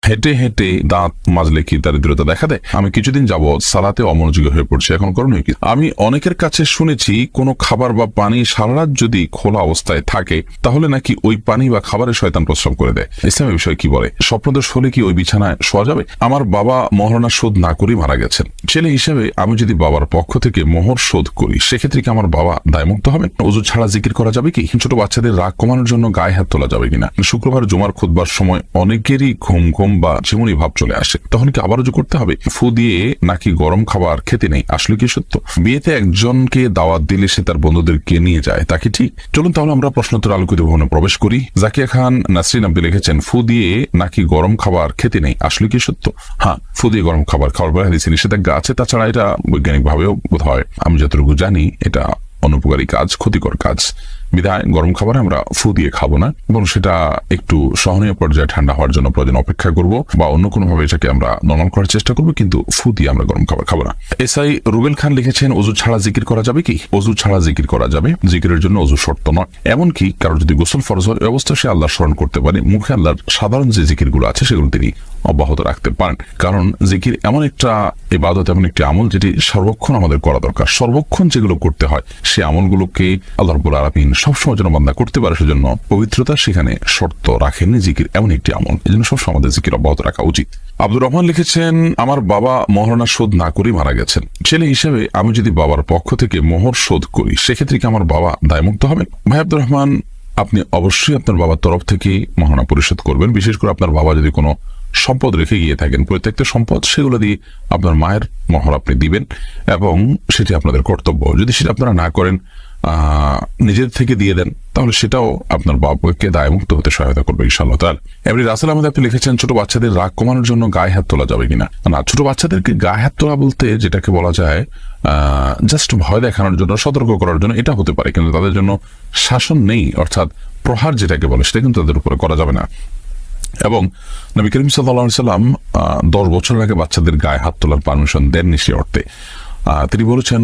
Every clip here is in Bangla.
হেঁটে হেঁটে দাঁত মাজলে কি দারিদ্রতা দেখা দেয়? আমি কিছুদিন যাবৎ সালাতে অমনোযোগী হয়ে পড়ছি, এখন করণীয় কি? আমি অনেকের কাছে শুনেছি কোনো খাবার বা পানি সারা রাত যদি খোলা অবস্থায় থাকে তাহলে নাকি ওই পানি বা খাবারের শয়তান প্রস্রাব করে দেয়। ইসলামের বিষয় কি বলে? স্বপ্নদোষ হলে কি ওই বিছানায় শোয়া যাবে? আমার বাবা মহারণা শোধ না করেই মারা গেছেন। ছেলে হিসেবে আমি যদি বাবার পক্ষ থেকে মোহর শোধ করি সেক্ষেত্রে কি আমার বাবা দায়মুক্ত হবে? ওযু ছাড়া জিকির করা যাবে কি? ছোট বাচ্চাদের রাগ কমানোর জন্য গায়ে হাত তোলা যাবে কিনা? শুক্রবার জুমার খুতবার সময় অনেকেরই ঘুম ঘুম বা ঝিমুনি ভাব চলে আসে, তখন কি আবার ওযু করতে হবে? ফু দিয়ে নাকি গরম খাবার খেতে নেই, আসলে কি সত্য? বিয়েতে একজনকে দাওয়াত দিলে সে তার বন্ধুদেরকে নিয়ে যায়, তা কি ঠিক? চলুন তাহলে আমরা প্রশ্নোত্তর আলোকিত ভবনে প্রবেশ করি। জাকিয়া খান নাসরিন আপনি লিখেছেন, ফু দিয়ে নাকি গরম খাবার খেতে নেই, আসলে কি সত্য? হ্যাঁ, ফু দিয়ে গরম খাবার খাওয়ার পরে হাদিসে নিষেধাজ্ঞা আছে। তাছাড়া এটা বৈজ্ঞানিক ভাবেও বোধ হয়, আমি যতটুকু জানি, এটা অনুপকারী কাজ, ক্ষতিকর কাজ। বিধায় গরম খাবার আমরা ফু দিয়ে খাবো না, এবং সেটা একটু সহনীয় পর্যায়ে ঠান্ডা হওয়ার জন্য প্রয়োজন অপেক্ষা করব, বা অন্য কোনো ভাবে এটাকে আমরা নরমাল করার চেষ্টা করবো, কিন্তু ফু দিয়ে আমরা গরম খাবার খাবো না। এসআই রুবেল খান লিখেছেন, ওযু ছাড়া জিকির করা যাবে কি? ওযু ছাড়া জিকির করা যাবে, জিকিরের জন্য ওযু শর্ত নয়। এমনকি কারো যদি গোসল ফরজ হয় অবস্থা সে আল্লাহর স্মরণ করতে পারে, মুখে আল্লাহর সাধারণ যে জিকিরগুলো আছে সেগুলো তিনি অব্যাহত রাখতে পারেন। কারণ জিকির এমন একটা ইবাদত, এমন একটি আমল যেটি সর্বক্ষণ আমাদের করা দরকার। সর্বক্ষণ যেগুলো করতে হয় সে আমলগুলোকে আল্লাহ রাব্বুল আলামিন সবসময় যেন বান্দা করতে পারে, সেজন্য পবিত্রতা সেখানে শর্ত রাখেননি। জিকির এমন একটি আমল, এই জন্য সবসময় আমাদের জিকির অব্যাহত রাখা উচিত। আব্দুর রহমান লিখেছেন, আমার বাবা মহারণা শোধ না করেই মারা গেছেন। ছেলে হিসেবে আমি যদি বাবার পক্ষ থেকে মোহর শোধ করি সেক্ষেত্রে কি আমার বাবা দায়মুক্ত হবে? ভাই আব্দুর রহমান, আপনি অবশ্যই আপনার বাবার তরফ থেকে মহারণা পরিশোধ করবেন। বিশেষ করে আপনার বাবা যদি কোনো সম্পদ রেখে গিয়ে থাকেন, প্রত্যেকটা সম্পদ, সেগুলো দিয়ে আপনার মায়ের মোহর আপনি দিবেন, এবং সেটি আপনাদের কর্তব্য। যদি সেটা আপনারা না করেন, নিজের থেকে দিয়ে দেন, তাহলে সেটাও আপনার বাবাকে দায়মুক্ত হতে সহায়তা করবে ইনশাআল্লাহ তাআলা। এমনি রাসেল আহমেদ আপনি লিখেছেন, ছোট বাচ্চাদের রাগ কমানোর জন্য গায়ে হাত তোলা যাবে কিনা? না, ছোট বাচ্চাদেরকে গায়ে হাত তোলা বলতে যেটাকে বলা যায় জাস্ট ভয় দেখানোর জন্য, সতর্ক করার জন্য, এটা হতে পারে, কিন্তু তাদের জন্য শাসন নেই, অর্থাৎ প্রহার যেটাকে বলে সেটা কিন্তু তাদের উপরে করা যাবে না। এবং নবী করিম সাল্লাল্লাহু আলাইহি ওয়াসাল্লাম 10 বছর আগে বাচ্চাদের গায়ে হাত তোলার পারমিশন দেননি সে অর্থে। তিনি বলেছেন,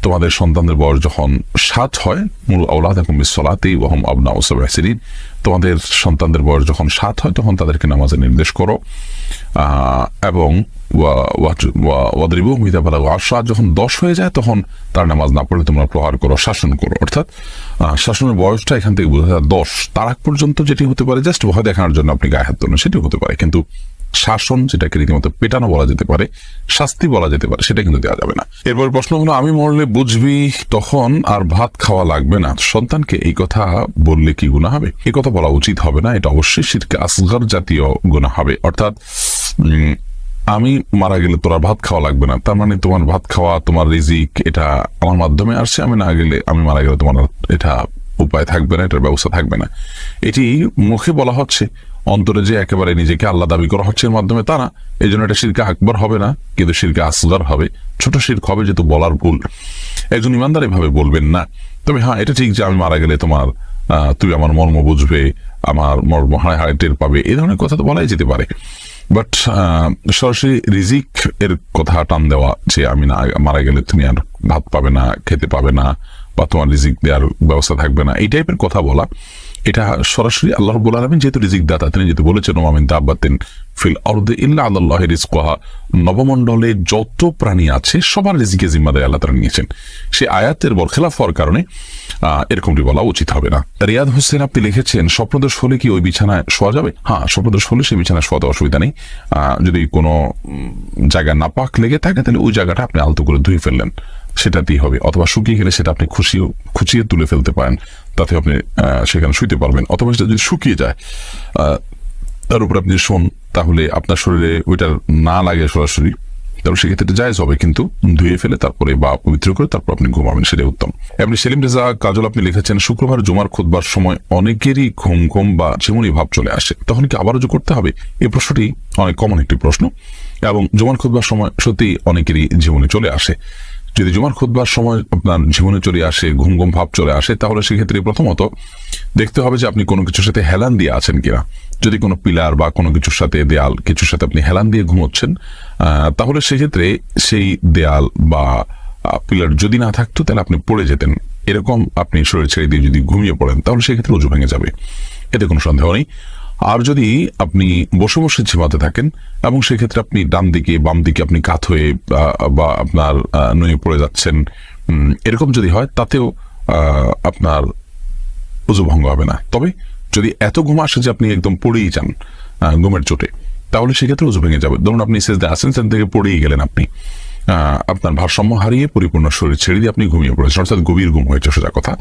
তোমাদের সন্তানদের বয়স যখন 7 হয়, মুরু আওলাদাকুম বিসসালাতি ওয়া হুম আবনাউ সাব'i সিনিন, তোমাদের সন্তানদের বয়স যখন 7 হয় তখন তাদেরকে নামাজের নির্দেশ করো, এবং ওয়াদরিবুহুম ইযা বালাগু 10, যখন 10 হয়ে যায় তখন তার নামাজ না পড়লে তোমরা প্রহার করো, শাসন করো। অর্থাৎ শাসনের বয়সটা এখান থেকে বোঝা যায় 10। তার আগ পর্যন্ত যেটি হতে পারে জাস্ট ভয় দেখানোর জন্য আপনি গায়ে হাত তোলেন, সেটি হতে পারে, কিন্তু শাসন, যেটাকে রীতিমতো পেটানো বলা যেতে পারে, শাস্তি বলা যেতে পারে, সেটা কিন্তু দেওয়া যাবে না। এরপর প্রশ্ন হলো, আমি মরলে বুঝবি তখন আর ভাত খাওয়া লাগবে না, সন্তানকে এই কথা বললে কি গুনাহ হবে? এই কথা বলা উচিত হবে না, এটা অবশ্যই শিরকে আসগর জাতীয় গুনাহ হবে। অর্থাৎ আমি মারা গেলে তোর ভাত খাওয়া লাগবে না, তার মানে তোমার ভাত খাওয়া, তোমার রিজিক, এটা আমার মাধ্যমে আসছে, আমি না গেলে, আমি মারা গেলে তোমার এটা উপায় থাকবে না, এটার ব্যবস্থা থাকবে না। এটি মুখে বলা হচ্ছে, অন্তরে যে একেবারে নিজেকে আল্লাহ দাবি করা হচ্ছে এর মাধ্যমে তা না। এই জন্য এটা শিরকে আকবর হবে না, কিন্তু শিরকে আসগর হবে, ছোট শিরক হবে, যেহেতু বলার ভুল। একজন ইমানদার এভাবে বলবেন না। তবে হ্যাঁ, এটা ঠিক যে আমি মারা গেলে তোমার তুমি আমার মর্ম বুঝবে, আমার মর্ম হায় হায় টের পাবে, এই ধরনের কথা তো বলাই যেতে পারে। বাট সরাসরি রিজিক এর কথা টান দেওয়া, যে আমি না মারা গেলে তুমি আর ভাত পাবে না, খেতে পাবে না, বা তোমার রিজিক দেওয়ার ব্যবস্থা থাকবে না, এই টাইপের কথা বলা, এটা সরাসরি আল্লাহ রাব্বুল আলামিন যেহেতু রিজিক দাতা, তিনি যেহেতু বলেছেন, ওয়া মিন দাব্বাতিন ফিল আরদি ইল্লা আলাল্লাহি রিজকুহা, নবমণ্ডলে যত প্রাণী আছে সবার রিজিকের জিম্মাদারি আল্লাহ তাআলা নিয়েছেন। সেই আয়াতের বরখেলাফ হওয়ার কারণে এরকমটি বলা উচিত হবে না। রিয়াদ হোসেন আপনি লিখেছেন, স্বপ্নদোষ হলে কি ওই বিছানায় শোয়া যাবে? হ্যাঁ, স্বপ্নদোষ হলে সেই বিছানায় শোয়াতে অসুবিধা নেই। যদি কোনো জায়গা নাপাক লেগে থাকে তাহলে ওই জায়গাটা আপনি আলতো করে ধুয়ে ফেললেন, সেটাতেই হবে। অথবা শুকিয়ে গেলে সেটা আপনি খুঁচিয়ে তুলে ফেলতে পারেন, তাতে আপনি সেখানে শুইতে পারবেন। অথবা সেটা যদি শুকিয়ে যায়, তার উপর আপনি শোন, তাহলে আপনার শরীরে ওইটার না লাগে সরাসরি, তাহলে সেক্ষেত্রে জায়েজ হবে, কিন্তু ধুয়ে ফেলে তারপরে বা পবিত্র করে তারপর আপনি ঘুমাবেন, সেটাই উত্তম। এমনি সেলিম রেজা কাজল আপনি লিখেছেন, শুক্রবার জুমার খুতবার সময় অনেকেরই ঘুম ঘুম বা ঝিমুনি ভাব চলে আসে, তখন কি আবার ওযু করতে হবে? এই প্রশ্নটি অনেক কমন একটি প্রশ্ন, এবং জুমার খুতবার সময় সত্যি অনেকেরই ঝিমুনি চলে আসে। যদি জুমার খুতবার সময় আপনার ঝিমুনি চলে আসে, ঘুম ঘুম ভাব চলে আসে, তাহলে সেক্ষেত্রে প্রথমত দেখতে হবে যে আপনি কোনো কিছুর সাথে হেলান দিয়ে আছেন কিনা। যদি কোনো পিলার বা কোনো কিছুর সাথে, দেয়াল কিছুর সাথে আপনি হেলান দিয়ে ঘুমোচ্ছেন, তাহলে সেক্ষেত্রে সেই দেয়াল বা পিলার যদি না থাকতো তাহলে আপনি পড়ে যেতেন, এরকম আপনি শরীর ছেড়ে দিয়ে যদি ঘুমিয়ে পড়েন তাহলে সেক্ষেত্রে ওযু ভেঙে যাবে, এতে কোনো সন্দেহ নেই। আর যদি আপনি বসে বসে ঝিমাতে থাকেন এবং সেক্ষেত্রে আপনি ডান দিকে বাম দিকে আপনি কাত হয়ে বা আপনার নুয়ে পড়ে যাচ্ছেন, এরকম যদি হয় তাতেও আপনার ওযু ভঙ্গ হবে না। তবে যদি এত ঘুম আসে যে আপনি একদম পড়েই যান ঘুমের চোটে, তাহলে সেক্ষেত্রে ওযু ভেঙে যাবে। ধরুন আপনি সেজদায় আছেন, সেখান থেকে পড়েই গেলেন, আপনি আপনার ভারসাম্য হারিয়ে পরিপূর্ণ শরীর ছেড়ে দিয়ে আপনি ঘুমিয়ে পড়েছেন, অর্থাৎ গভীর ঘুম হয়েছে সোজা কথা।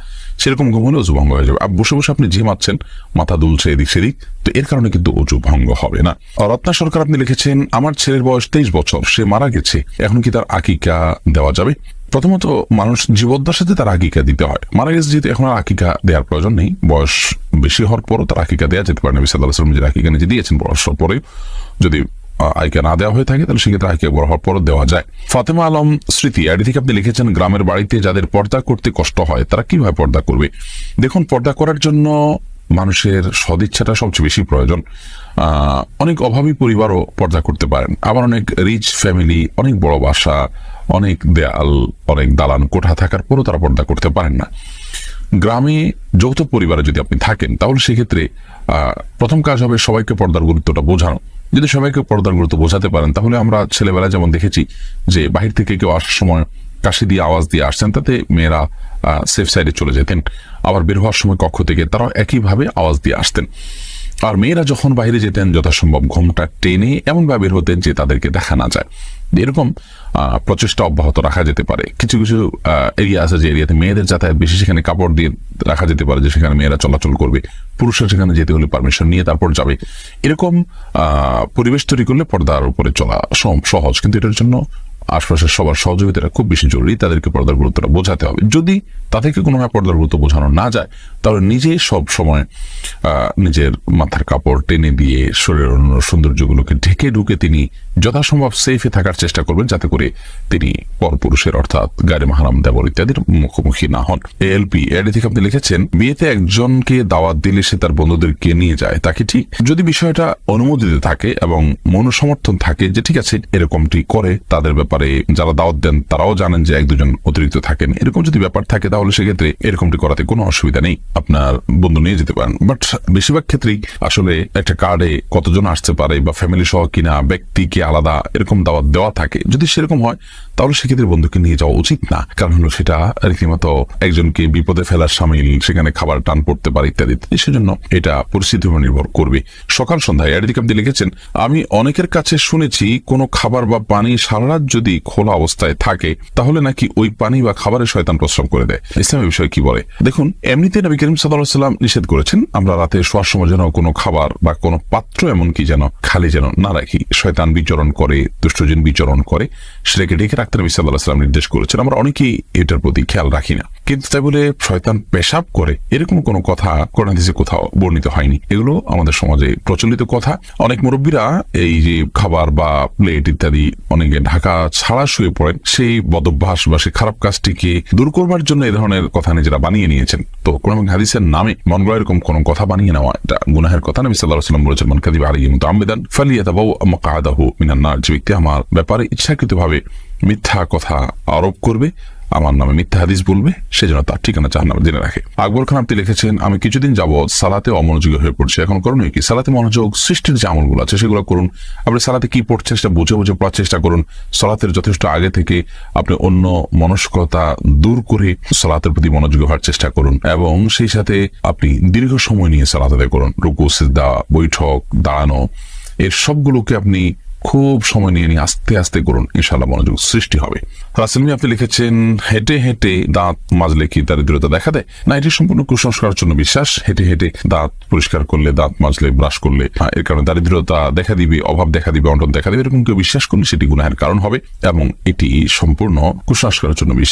সেরকম ঘুম হলে ওযু ভঙ্গ হয়ে যাবে। আর বসে বসে আপনি ঝিমাচ্ছেন, মাথা দুলছে এদিক সেদিক, তো এর কারণে কিন্তু ওযু ভঙ্গ হবে না। রত্না সরকার আপনি লিখেছেন, আমার ছেলের বয়স 23 বছর, সে মারা গেছে, এখন কি তার আকিকা দেওয়া যাবে? প্রথমত মানুষ জীবদ্দশাতে তার আকিকা দিতে হয়। মারা গেছে যেহেতু এখন আর আকিকা দেওয়ার প্রয়োজন নেই। বয়স বেশি হওয়ার পরও তার আকিকা দেওয়া যেতে পারে। নবী সাল্লাল্লাহু আলাইহি ওয়াসাল্লাম যে আকিকা নিজে দিয়েছেন বয়স হওয়ার পরে, যদি আকিকা না দেওয়া হয়ে থাকে তাহলে সেক্ষেত্রে আকিকা বড় হওয়ার পরও দেওয়া যায়। ফাতেমা আলম স্মৃতি আইডি থেকে আপনি লিখেছেন, গ্রামের বাড়িতে যাদের পর্দা করতে কষ্ট হয় তারা কিভাবে পর্দা করবে? দেখুন, পর্দা করার জন্য মানুষের সদিচ্ছাটা সবচেয়ে বেশি প্রয়োজন। অনেক অভাবী পরিবারও পর্দা করতে পারেন, আবার অনেক রিচ ফ্যামিলি, অনেক বড় বাসা, অনেক দেয়াল, অনেক দালান কোঠা থাকার পরও তারা পর্দা করতে পারেন না। গ্রামে যৌথ পরিবারে যদি আপনি থাকেন তাহলে সেক্ষেত্রে প্রথম কাজ হবে সবাইকে পর্দার গুরুত্বটা বোঝানো। যদি সবাইকে পর্দার গুরুত্ব বোঝাতে পারেন, তাহলে আমরা ছেলেবেলায় যেমন দেখেছি যে বাহির থেকে কেউ আসার সময় কাশি দিয়ে আওয়াজ দিয়ে আসছেন, তাতে মেয়েরা সেফ সাইডে চলে যেতেন। আবার বের হওয়ার সময় কক্ষ থেকে তারাও একইভাবে আওয়াজ দিয়ে আসতেন। আর মেয়েরা যখন বাইরে যেতেন যথাসম্ভব ঘোমটা টেনে এমনভাবে বের হতেন যে তাদেরকে দেখা না যায়। এরকম প্রচেষ্টা অব্যাহত রাখা যেতে পারে। কিছু কিছু এরিয়া আছে যে এরিয়াতে মেয়েদের যাতায়াত বেশি, সেখানে কাপড় দিয়ে রাখা যেতে পারে যে সেখানে মেয়েরা চলাচল করবে, পুরুষরা সেখানে যেতে হলে পারমিশন নিয়ে তারপর যাবে। এরকম পরিবেশ তৈরি করলে পর্দার উপরে চলা সহজ, কিন্তু এটার জন্য আশপাশের সবার সহযোগিতাটা খুব বেশি জরুরি। তাদেরকে পর্দার গুরুত্বটা বোঝাতে হবে। যদি তাদেরকে কোনোভাবে পর্দার গুরুত্ব বোঝানো না যায়, তাহলে নিজে সব সময় নিজের মাথার কাপড় টেনে দিয়ে শরীরের অন্য সৌন্দর্যগুলোকে ঢেকে ঢুকে তিনি যথাসম্ভব সেফে থাকার চেষ্টা করবেন, যাতে করে তিনি পরপুরুষের অর্থাৎ গায়ে মাহরাম দেবর ইত্যাদির মুখোমুখি না হন। এএলপি এডি থেকে আপনি লিখেছেন, বিয়েতে একজনকে দাওয়াত দিলে সে তার বন্ধুদেরকে নিয়ে যায়, তা কি ঠিক? যদি বিষয়টা অনুমোদিত থাকে এবং মনোসমর্থন থাকে যে ঠিক আছে এরকমটি করে, তাদের ব্যাপারে যারা দাওয়াত দেন তারাও জানেন যে এক দুজন অতিরিক্ত থাকেন, এরকম যদি ব্যাপার থাকে তাহলে সেক্ষেত্রে এরকমটি করাতে কোনো অসুবিধা নেই, আপনার বন্ধু নিয়ে যেতে পারেন। বাট বেশিরভাগ ক্ষেত্রেই আসলে একটা কার্ডে কতজন আসতে পারে বা ফ্যামিলি সহ কিনা ব্যক্তিকে আলাদা এরকম দাওয়াত দেওয়া থাকে, যদি সেরকম হয় তাহলে সেক্ষেত্রে বন্ধুকে নিয়ে যাওয়া উচিত না। কারণ হলো সেটা রীতিমতো একজনকে বিপদে ফেলার সামিল, সেখানে খাবার টান পড়তে পারে ইত্যাদি। সেজন্য এটা পরিস্থিতির উপর নির্ভর করবে। সকাল সন্ধ্যায় এডিকে আপনি লিখেছেন, আমি অনেকের কাছে শুনেছি কোনো খাবার বা পানি সারা রাত যদি খোলা অবস্থায় থাকে তাহলে নাকি ওই পানি বা খাবারের শয়তান প্রস্রাব করে দেয়। ইসলামের বিষয়ে কি বলে? দেখুন, এমনিতে নবী করিম সাল্লাল্লাহু আলাইহি ওয়াসাল্লাম নিষেধ করেছেন আমরা রাতে শোয়ার সময় যেন কোনো খাবার বা কোনো পাত্র এমনকি যেন খালি যেন না রাখি। শয়তান বিচরণ করে, দুষ্টজিন বিচরণ করে, সেটাকে ঢেকে রাখতে নবী সাল্লাল্লাহু আলাইহি ওয়াসাল্লাম নির্দেশ করেছেন। আমরা অনেকেই এটার প্রতি খেয়াল রাখি না, কিন্তু তাই বলে শয়তান পেশাব করে এরকম কোনো কথা কোরআন হাদিসে কোথাও বর্ণিত হয়নি। এগুলো আমাদের সমাজে প্রচলিত কথা। অনেক মুরব্বীরা এই যে খাবার বা প্লেট ইত্যাদি অনেকে ঢাকা ছাড়া শুয়ে পড়েন, সেই বদভ্যাস বা সেই খারাপ কাজটিকে দূর করবার জন্য এই ধরনের কথা নিজেরা বানিয়ে নিয়েছেন। তো কোরআন হাদিসের নামে মন গড়া এরকম কোন কথা বানিয়ে নেওয়া এটা গুনাহের কথা। নবী সাল্লাল্লাহু আলাইহি ওয়াসাল্লাম বলেছেন, মান কাযিবা আলাইহি মুতাআম্মিদান ফালিয়াতাবাওয়া মাকআদাহু মিনান নার। যে ব্যক্তি আমার ব্যাপারে ইচ্ছাকৃতভাবে মিথ্যা কথা আরোপ করবে, আমার নামে মিথ্যা হাদিস বলবে, সেজন্য তার ঠিকানা জাহান্নামে জেনে রাখে। আকবর খান আপনি লিখেছেন, আমি কিছুদিন যাবৎ সালাতে অমনোযোগী হয়ে পড়ছি, এখন করণীয় কি? সালাতে মনোযোগ সৃষ্টির যে আমলগুলো আছে সেগুলো করুন। আপনি সালাতে কি পড়ছেন সেটা বুঝে বুঝে পড়ার চেষ্টা করুন। সালাতের যথেষ্ট আগে থেকে আপনি অন্য মনস্কতা দূর করে সালাতের প্রতি মনোযোগী হওয়ার চেষ্টা করুন, এবং সেই সাথে আপনি দীর্ঘ সময় নিয়ে সালাত আদায় করুন। রুকু, সিজদা, বৈঠক, দাঁড়ানো, এর সবগুলোকে আপনি খুব সময় নিয়ে নিয়ে আস্তে আস্তে করুন, ইনশাআল্লাহ মনোযোগ সৃষ্টি হবে। রাসেলমি আপনি লিখেছেন, হেঁটে হেঁটে দাঁত মাজলে কি দারিদ্রতা দেখা দেয়? না, এটি সম্পূর্ণ কুসংস্কারের জন্য বিশ্বাস। হেঁটে হেঁটে দাঁত পরিষ্কার করলে, দাঁত মাজলে, ব্রাশ করলে এর কারণে দারিদ্রতা দেখা দিবে, অভাব দেখা দিবে, অনটন দেখা দিবে, এরকম কেউ বিশ্বাস করলে সেটি গুনাহের কারণ হবে, এবং এটি সম্পূর্ণ কুসংস্কারের জন্য বিশ্বাস।